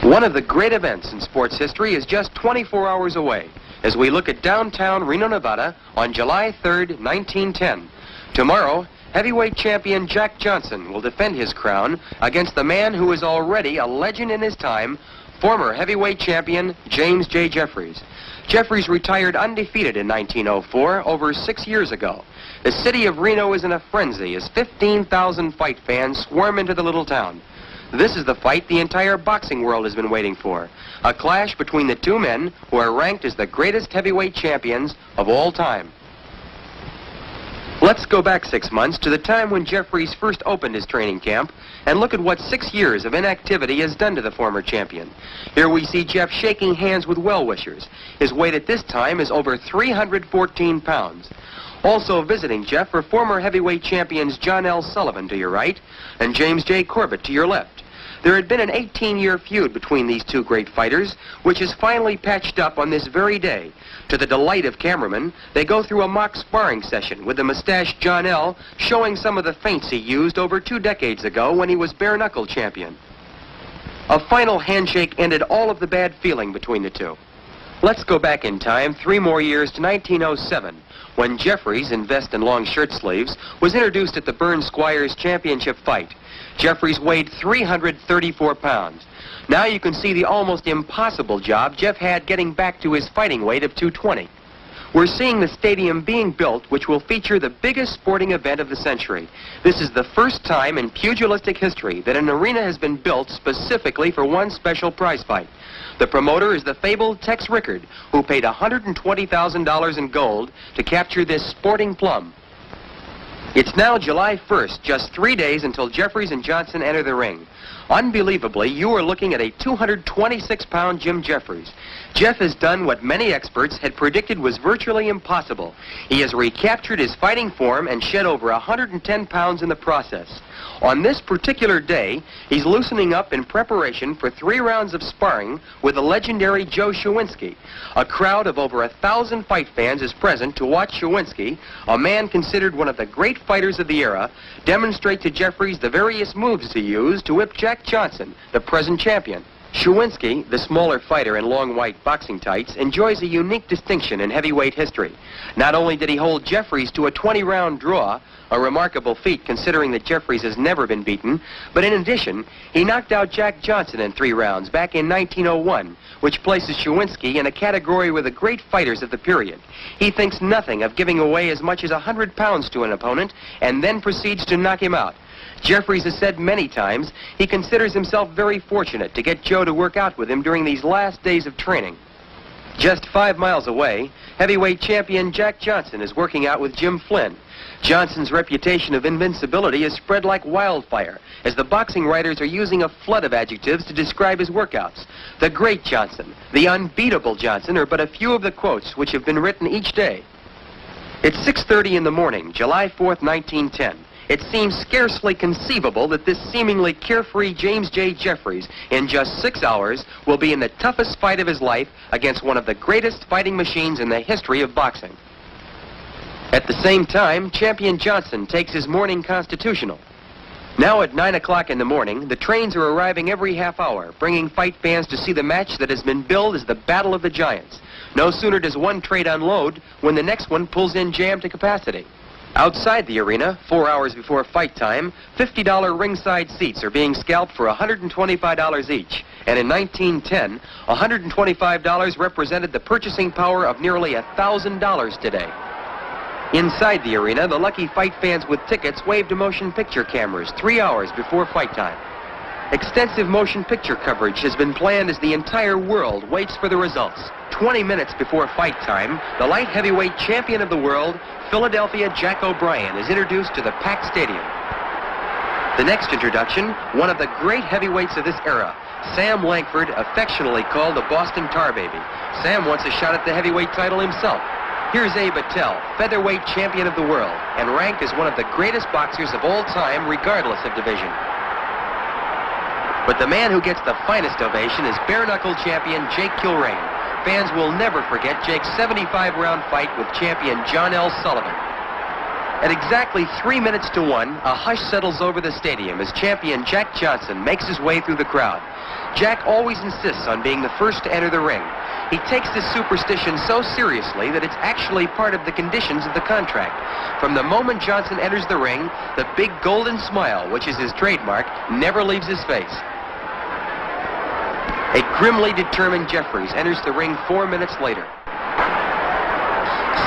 One of the great events in sports history is just 24 hours away as we look at downtown Reno, Nevada on July 3rd, 1910. Tomorrow, heavyweight champion Jack Johnson will defend his crown against the man who is already a legend in his time, former heavyweight champion James J. Jeffries. Jeffries retired undefeated in 1904, over 6 years ago. The city of Reno is in a frenzy as 15,000 fight fans swarm into the little town. This is the fight the entire boxing world has been waiting for. A clash between the two men who are ranked as the greatest heavyweight champions of all time. Let's go back 6 months to the time when Jeffries first opened his training camp and look at what 6 years of inactivity has done to the former champion. Here we see Jeff shaking hands with well-wishers. His weight at this time is over 314 pounds. Also visiting Jeff are former heavyweight champions John L. Sullivan to your right and James J. Corbett to your left. There had been an 18-year feud between these two great fighters, which is finally patched up on this very day. To the delight of cameramen, they go through a mock sparring session with the mustached John L. showing some of the feints he used over 2 decades ago when he was bare-knuckle champion. A final handshake ended all of the bad feeling between the two. Let's go back in time 3 more years to 1907, when Jeffries, in vest and long shirt sleeves, was introduced at the Burn Squires Championship fight. Jeffries weighed 334 pounds. Now you can see the almost impossible job Jeff had getting back to his fighting weight of 220. We're seeing the stadium being built, which will feature the biggest sporting event of the century. This is the first time in pugilistic history that an arena has been built specifically for one special prize fight. The promoter is the fabled Tex Rickard, who paid $120,000 in gold to capture this sporting plum. It's now July 1st, just 3 days until Jeffries and Johnson enter the ring. Unbelievably, you are looking at a 226-pound Jim Jeffries. Jeff has done what many experts had predicted was virtually impossible. He has recaptured his fighting form and shed over 110 pounds in the process. On this particular day, he's loosening up in preparation for 3 rounds of sparring with the legendary Joe Shawinski. A crowd of over 1,000 fight fans is present to watch Shawinski, a man considered one of the great fighters of the era, demonstrate to Jeffries the various moves he used to whip Jack Johnson, the present champion. Shawinski, the smaller fighter in long white boxing tights, enjoys a unique distinction in heavyweight history. Not only did he hold Jeffries to a 20-round draw, a remarkable feat considering that Jeffries has never been beaten, but in addition, he knocked out Jack Johnson in 3 rounds back in 1901, which places Shawinski in a category with the great fighters of the period. He thinks nothing of giving away as much as 100 pounds to an opponent and then proceeds to knock him out. Jeffries has said many times he considers himself very fortunate to get Joe to work out with him during these last days of training. Just 5 miles away, heavyweight champion Jack Johnson is working out with Jim Flynn. Johnson's reputation of invincibility is spread like wildfire, as the boxing writers are using a flood of adjectives to describe his workouts. The great Johnson, the unbeatable Johnson are but a few of the quotes which have been written each day. It's 6:30 in the morning, July 4th, 1910. It seems scarcely conceivable that this seemingly carefree James J. Jeffries, in just 6 hours, will be in the toughest fight of his life against one of the greatest fighting machines in the history of boxing. At the same time, champion Johnson takes his morning constitutional. Now at 9 o'clock in the morning, the trains are arriving every half hour, bringing fight fans to see the match that has been billed as the Battle of the Giants. No sooner does one train unload when the next one pulls in jammed to capacity. Outside the arena, 4 hours before fight time, $50 ringside seats are being scalped for $125 each. And in 1910, $125 represented the purchasing power of nearly $1,000 today. Inside the arena, the lucky fight fans with tickets waved to motion picture cameras 3 hours before fight time. Extensive motion picture coverage has been planned as the entire world waits for the results. 20 minutes before fight time, the light heavyweight champion of the world, Philadelphia Jack O'Brien, is introduced to the packed stadium. The next introduction, one of the great heavyweights of this era, Sam Lankford, affectionately called the Boston Tar Baby. Sam wants a shot at the heavyweight title himself. Here's Abe Attell, featherweight champion of the world, and ranked as one of the greatest boxers of all time, regardless of division. But the man who gets the finest ovation is bare-knuckle champion Jake Kilrain. Fans will never forget Jake's 75-round fight with champion John L. Sullivan. At exactly 3 minutes to 1, a hush settles over the stadium as champion Jack Johnson makes his way through the crowd. Jack always insists on being the first to enter the ring. He takes this superstition so seriously that it's actually part of the conditions of the contract. From the moment Johnson enters the ring, the big golden smile, which is his trademark, never leaves his face. A grimly determined Jeffries enters the ring 4 minutes later.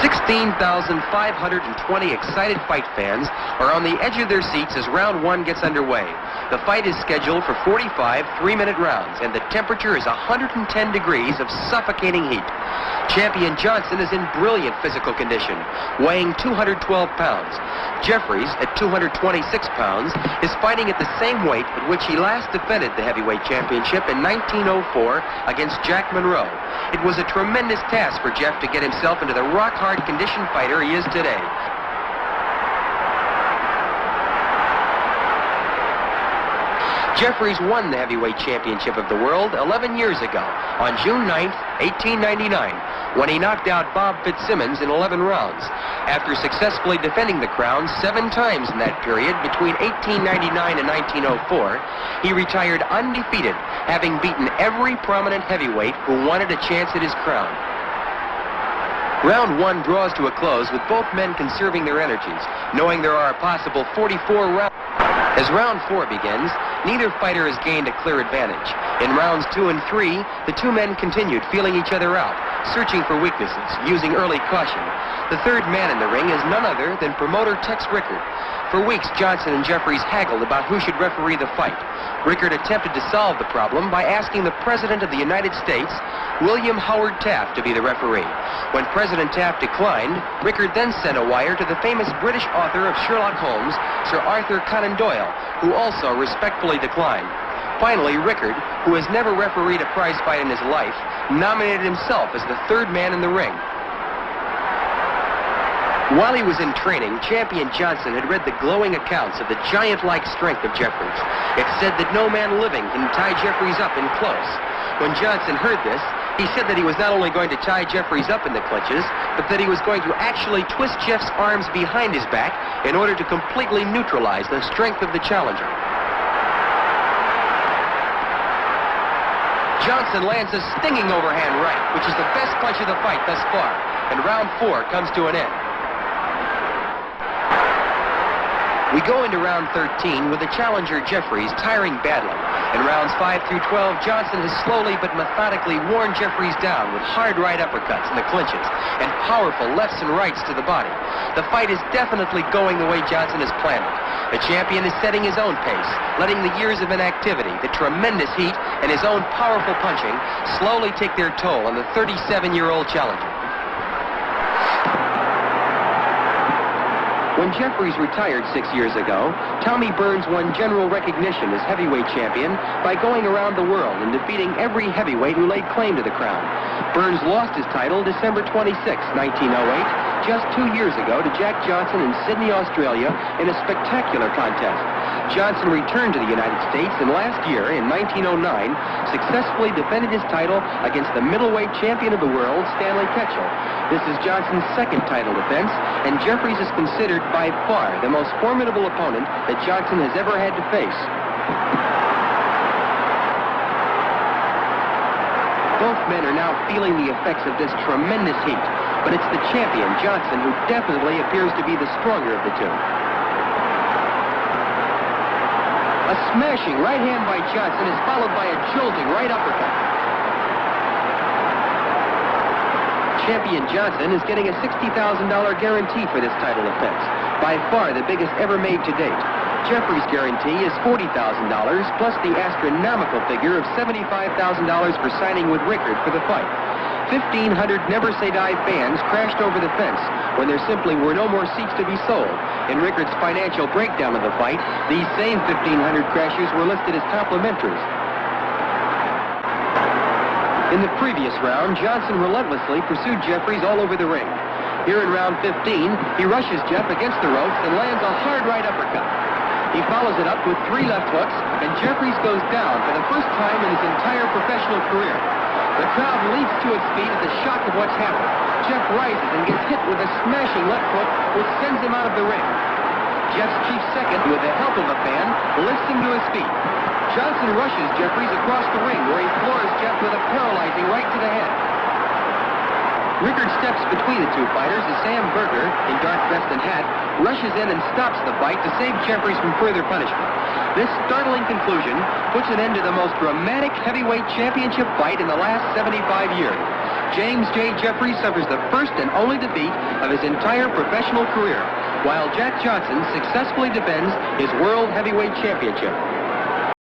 16,520 excited fight fans are on the edge of their seats as round 1 gets underway. The fight is scheduled for 45 3-minute rounds, and the temperature is 110 degrees of suffocating heat. Champion Johnson is in brilliant physical condition, weighing 212 pounds. Jeffries, at 226 pounds, is fighting at the same weight at which he last defended the heavyweight championship in 1904 against Jack Monroe. It was a tremendous task for Jeff to get himself into the rock-hard conditioned fighter he is today. Jeffries won the heavyweight championship of the world 11 years ago on June 9th, 1899, when he knocked out Bob Fitzsimmons in 11 rounds. After successfully defending the crown 7 times in that period between 1899 and 1904, he retired undefeated, having beaten every prominent heavyweight who wanted a chance at his crown. Round 1 draws to a close with both men conserving their energies, knowing there are a possible 44 rounds. As round 4 begins, neither fighter has gained a clear advantage. In rounds 2 and 3, the two men continued feeling each other out, searching for weaknesses, using early caution. The third man in the ring is none other than promoter Tex Rickard. For weeks, Johnson and Jeffries haggled about who should referee the fight. Rickard attempted to solve the problem by asking the President of the United States, William Howard Taft, to be the referee. When President Taft declined, Rickard then sent a wire to the famous British author of Sherlock Holmes, Sir Arthur Conan Doyle, who also respectfully declined. Finally, Rickard, who has never refereed a prize fight in his life, nominated himself as the third man in the ring. While he was in training, champion Johnson had read the glowing accounts of the giant-like strength of Jeffries. It said that no man living can tie Jeffries up in close. When Johnson heard this, he said that he was not only going to tie Jeffries up in the clinches, but that he was going to actually twist Jeff's arms behind his back in order to completely neutralize the strength of the challenger. Johnson lands a stinging overhand right, which is the best punch of the fight thus far, and round 4 comes to an end. We go into round 13 with the challenger Jeffries tiring badly. In rounds 5 through 12, Johnson has slowly but methodically worn Jeffries down with hard right uppercuts in the clinches and powerful lefts and rights to the body. The fight is definitely going the way Johnson has planned it. The champion is setting his own pace, letting the years of inactivity, the tremendous heat, and his own powerful punching slowly take their toll on the 37-year-old challenger. When Jeffries retired 6 years ago, Tommy Burns won general recognition as heavyweight champion by going around the world and defeating every heavyweight who laid claim to the crown. Burns lost his title December 26, 1908, just 2 years ago to Jack Johnson in Sydney, Australia, in a spectacular contest. Johnson returned to the United States and last year, in 1909, successfully defended his title against the middleweight champion of the world, Stanley Ketchel. This is Johnson's second title defense, and Jeffries is considered by far the most formidable opponent that Johnson has ever had to face. Both men are now feeling the effects of this tremendous heat, but it's the champion, Johnson, who definitely appears to be the stronger of the two. A smashing right hand by Johnson is followed by a jolting right uppercut. Champion Johnson is getting a $60,000 guarantee for this title defense, by far the biggest ever made to date. Jeffries' guarantee is $40,000, plus the astronomical figure of $75,000 for signing with Rickard for the fight. 1,500 Never Say Die fans crashed over the fence when there simply were no more seats to be sold. In Rickard's financial breakdown of the fight, these same 1,500 crashers were listed as complimentaries. In the previous round, Johnson relentlessly pursued Jeffries all over the ring. Here in round 15, he rushes Jeff against the ropes and lands a hard right uppercut. He follows it up with 3 left hooks, and Jeffries goes down for the first time in his entire professional career. The crowd leaps to its feet at the shock of what's happened. Jeff rises and gets hit with a smashing left hook, which sends him out of the ring. Jeff's chief second, with the help of a fan, lifts him to his feet. Johnson rushes Jeffries across the ring, where he floors Jeff with a paralyzing right to the head. Rickard steps between the two fighters as Sam Berger, in dark vest and hat, rushes in and stops the fight to save Jeffries from further punishment. This startling conclusion puts an end to the most dramatic heavyweight championship fight in the last 75 years. James J. Jeffries suffers the first and only defeat of his entire professional career, while Jack Johnson successfully defends his World Heavyweight Championship.